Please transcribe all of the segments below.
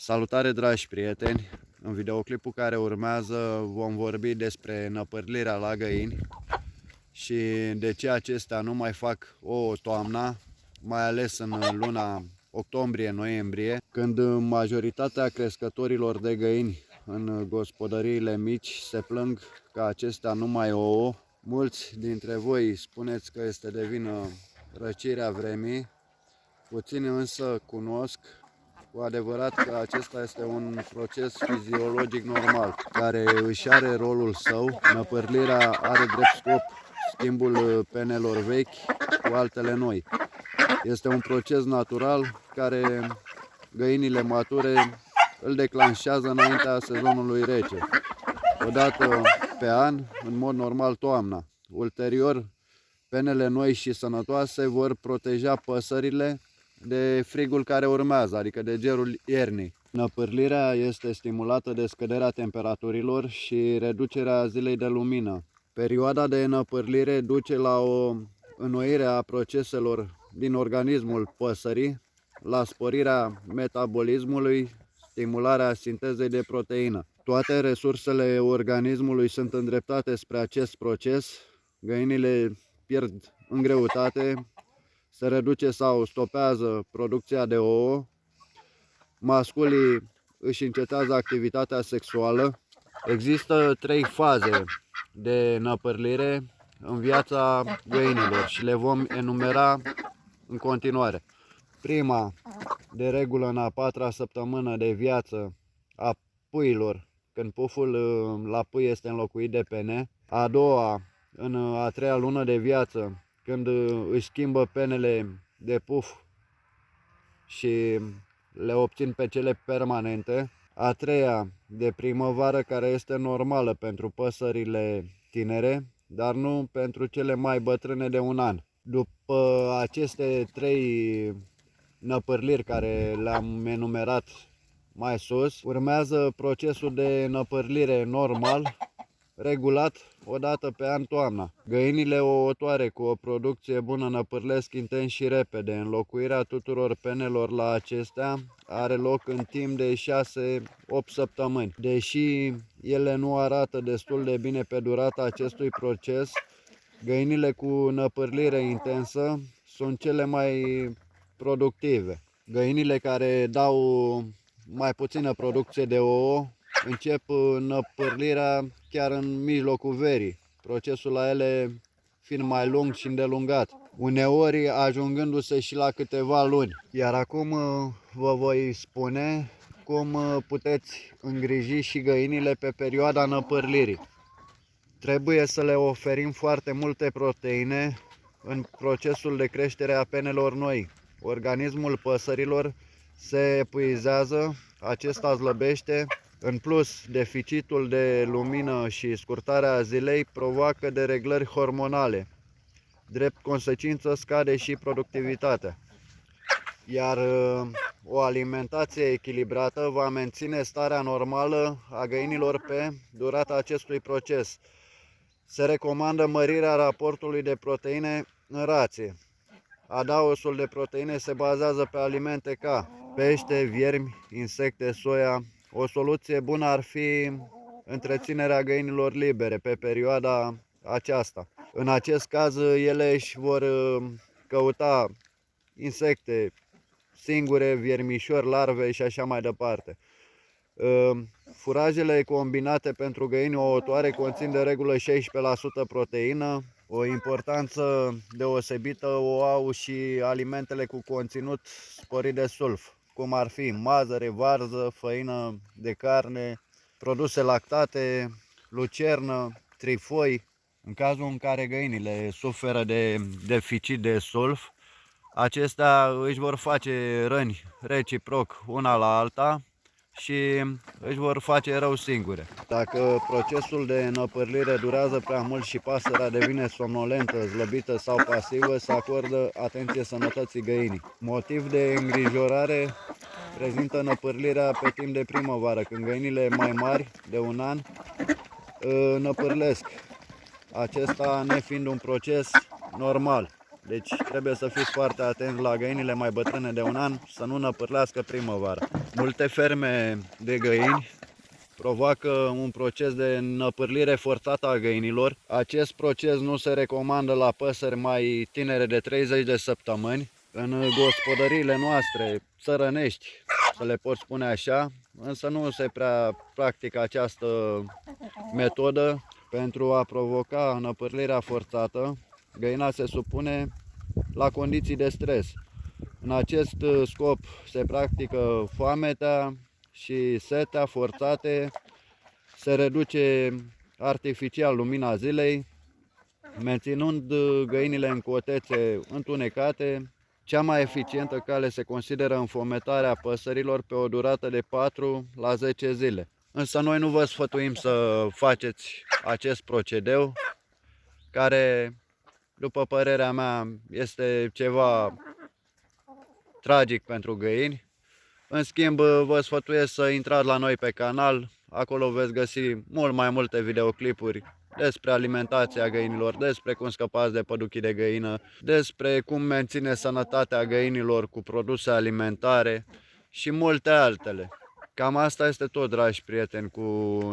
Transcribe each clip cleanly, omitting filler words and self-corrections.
Salutare, dragi prieteni! În videoclipul care urmează vom vorbi despre năpârlirea la găini și de ce acestea nu mai fac ouă toamna, mai ales în luna octombrie-noiembrie, când majoritatea crescătorilor de găini în gospodăriile mici se plâng că acestea nu mai ouă. Mulți dintre voi spuneți că este de vină răcirea vremii, puțini însă cunosc cu adevărat că acesta este un proces fiziologic normal, care își are rolul său. Năpârlirea are drept scop schimbul penelor vechi cu altele noi. Este un proces natural care găinile mature îl declanșează înaintea sezonului rece. Odată pe an, în mod normal toamna. Ulterior, penele noi și sănătoase vor proteja păsările de frigul care urmează, adică de gerul iernii. Năpârlirea este stimulată de scăderea temperaturilor și reducerea zilei de lumină. Perioada de năpârlire duce la o înnoire a proceselor din organismul păsării, la sporirea metabolismului, stimularea sintezei de proteină. Toate resursele organismului sunt îndreptate spre acest proces. Găinile pierd în greutate, se reduce sau stopează producția de ouă, masculii își încetează activitatea sexuală. Există 3 faze de năpârlire în viața găinilor și le vom enumera în continuare. Prima, de regulă în a 4-a săptămână de viață a puiilor, când puful la pui este înlocuit de pene. A doua, în a 3-a lună de viață, când își schimbă penele de puf și le obțin pe cele permanente. A treia, de primăvară, care este normală pentru păsările tinere, dar nu pentru cele mai bătrâne de un an. După aceste 3 năpârliri care le-am enumerat mai sus, urmează procesul de năpârlire normal, regulat o dată pe an toamna. Găinile ouătoare cu o producție bună năpârlesc intens și repede. Înlocuirea tuturor penelor la acestea are loc în timp de 6-8 săptămâni. Deși ele nu arată destul de bine pe durata acestui proces, găinile cu năpârlire intensă sunt cele mai productive. Găinile care dau mai puțină producție de ouă încep năpârlirea chiar în mijlocul verii, procesul la ele fiind mai lung și îndelungat, uneori ajungându-se și la câteva luni. Iar acum vă voi spune cum puteți îngriji și găinile pe perioada năpârlirii. Trebuie să le oferim foarte multe proteine în procesul de creștere a penelor noi. Organismul păsărilor se epuizează, acesta slăbește. În plus, deficitul de lumină și scurtarea zilei provoacă dereglări hormonale. Drept consecință scade și productivitatea. Iar o alimentație echilibrată va menține starea normală a găinilor pe durata acestui proces. Se recomandă mărirea raportului de proteine în rație. Adaosul de proteine se bazează pe alimente ca pește, viermi, insecte, soia. O soluție bună ar fi întreținerea găinilor libere pe perioada aceasta. În acest caz, ele își vor căuta insecte singure, viermișori, larve și așa mai departe. Furajele combinate pentru găini ouătoare conțin de regulă 16% proteină. O importanță deosebită o au și alimentele cu conținut sporit de sulf, cum ar fi mazăre, varză, făină de carne, produse lactate, lucernă, trifoi. În cazul în care găinile suferă de deficit de sulf, acestea își vor face răni reciproc una la alta și își vor face rău singure. Dacă procesul de năpârlire durează prea mult și pasărea devine somnolentă, slăbită sau pasivă, se acordă atenție sănătății găinii. Motiv de îngrijorare prezintă năpârlirea pe timp de primăvară, când găinile mai mari de un an năpârlesc, acesta nefiind un proces normal. Deci trebuie să fiți foarte atenți la găinile mai bătrâne de un an, să nu năpârlească primăvara. Multe ferme de găini provoacă un proces de năpârlire forțată a găinilor. Acest proces nu se recomandă la păsări mai tinere de 30 de săptămâni. În gospodăriile noastre țărănești, să le pot spune așa, însă nu se prea practică această metodă. Pentru a provoca năpârlirea forțată, găina se supune la condiții de stres. În acest scop se practică foametea și setea forțate, se reduce artificial lumina zilei, menținând găinile în cotețe întunecate. Cea mai eficientă cale se consideră înfometarea păsărilor pe o durată de 4 la 10 zile. Însă noi nu vă sfătuim să faceți acest procedeu, care, după părerea mea, este ceva tragic pentru găini. În schimb, vă sfătuiesc să intrați la noi pe canal, acolo veți găsi mult mai multe videoclipuri despre alimentația găinilor, despre cum scăpați de păduchii de găină, despre cum menține sănătatea găinilor cu produse alimentare și multe altele. Cam asta este tot, dragi prieteni, cu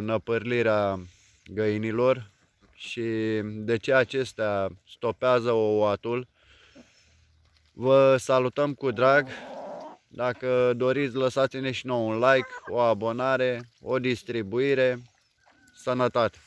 năpârlirea găinilor și de ce acestea stopează ouatul. Vă salutăm cu drag. Dacă doriți, lăsați-ne și nouă un like, o abonare, o distribuire. Sănătate!